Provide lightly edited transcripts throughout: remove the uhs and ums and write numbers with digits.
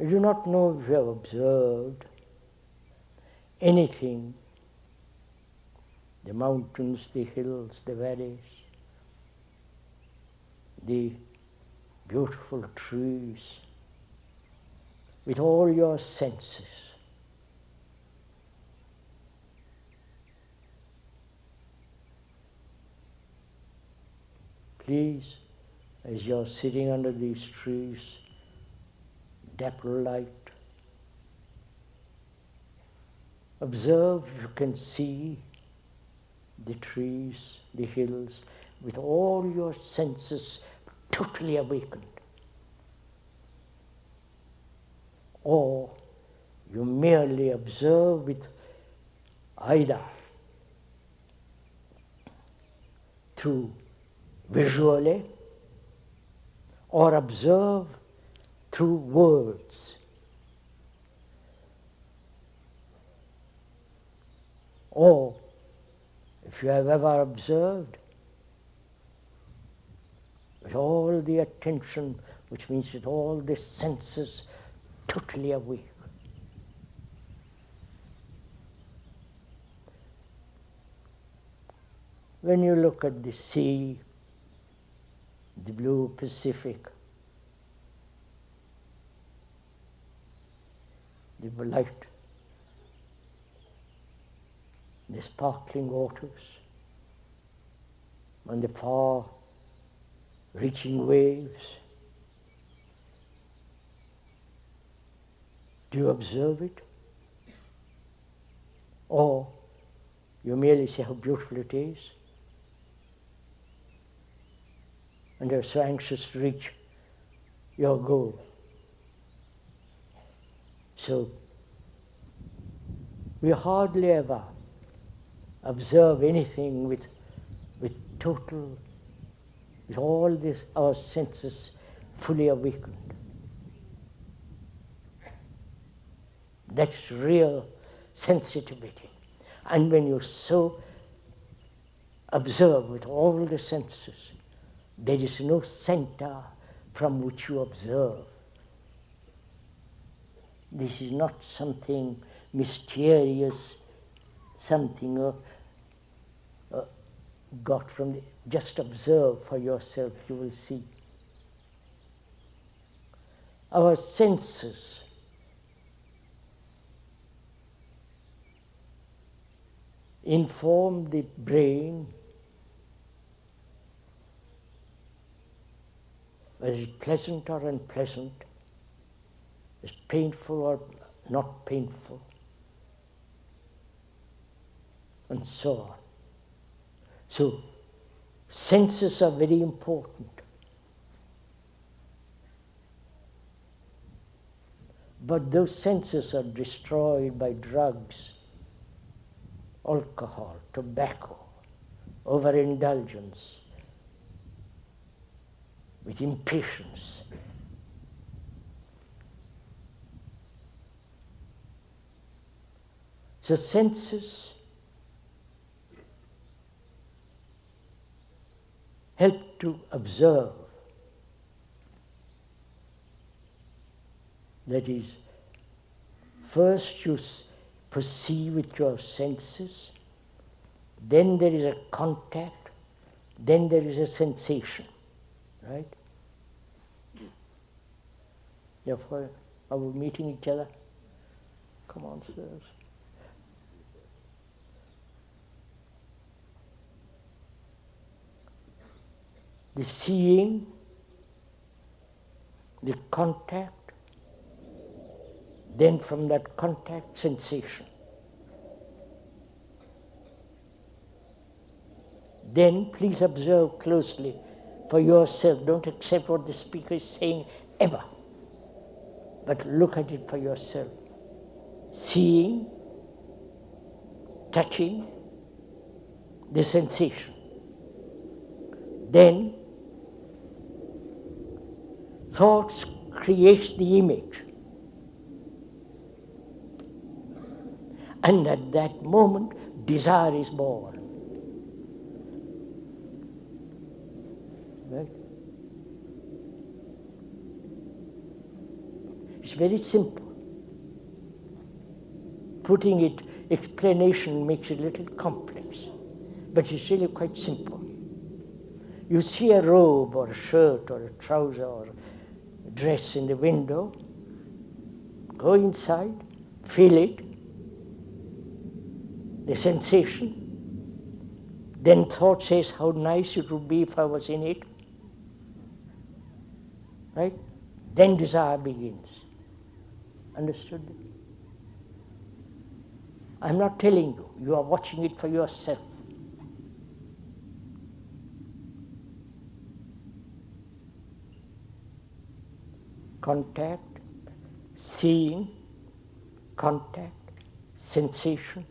I do not know if you have observed anything, the mountains, the hills, the valleys, the beautiful trees, with all your senses. Please, as you're sitting under these trees, dapple light, observe if you can see the trees, the hills, with all your senses totally awakened. Or you merely observe with either through visually or observe through words. Or if you have ever observed with all the attention, which means with all the senses totally awake. When you look at the sea, the blue Pacific, the light, the sparkling waters, and the far reaching waves, do you observe it? Or you merely say how beautiful it is, and you're so anxious to reach your goal. So we hardly ever observe anything with total, with all this, our senses fully awakened. That's real sensitivity. And when you so observe with all the senses, there is no center from which you observe. This is not something mysterious, something got from the, just observe for yourself, you will see. Our senses inform the brain whether it's pleasant or unpleasant, is painful or not painful, and so on. So, senses are very important. But those senses are destroyed by drugs, alcohol, tobacco, overindulgence, with impatience. So senses help to observe. That is, first you perceive with your senses, then there is a contact, then there is a sensation, right? Therefore, are we meeting each other? Come on, sirs. The seeing, the contact, then from that contact, sensation. Then please observe closely for yourself. Don't accept what the speaker is saying ever, but look at it for yourself. Seeing, touching, the sensation. Then thoughts creates the image. And at that moment, desire is born. Right? It's very simple. Putting it, explanation makes it a little complex, but it's really quite simple. You see a robe or a shirt or a trouser or a dress in the window, go inside, feel it, the sensation. Then thought says, how nice it would be if I was in it. Right? Then desire begins. Understood? I'm not telling you. You are watching it for yourself. Contact, seeing, contact, sensation,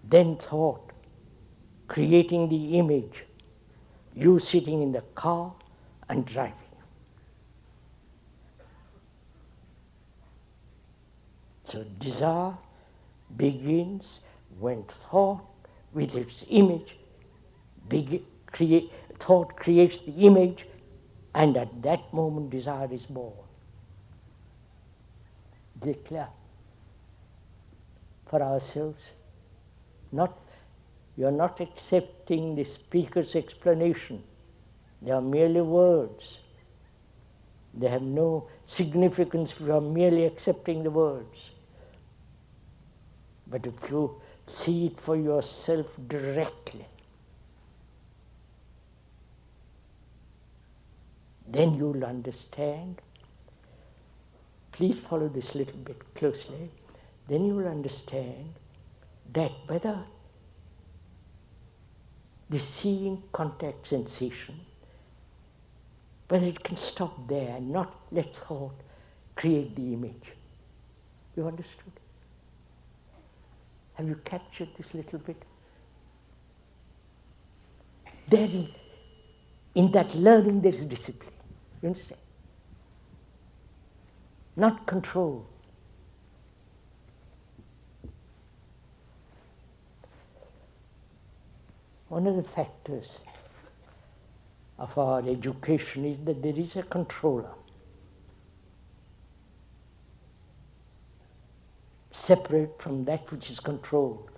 then thought, creating the image, you sitting in the car and driving. So desire begins when thought with its image, thought creates the image, and at that moment desire is born. Is it clear? For ourselves, you're not accepting the speaker's explanation. They are merely words. They have no significance if you are merely accepting the words. But if you see it for yourself directly, then you'll understand. Please follow this little bit closely. Then you'll understand that whether the seeing contact sensation, whether it can stop there and not let thought create the image. You understood? Have you captured this little bit? There is, in that learning there is discipline. You understand? Not control. One of the factors of our education is that there is a controller, separate from that which is controlled.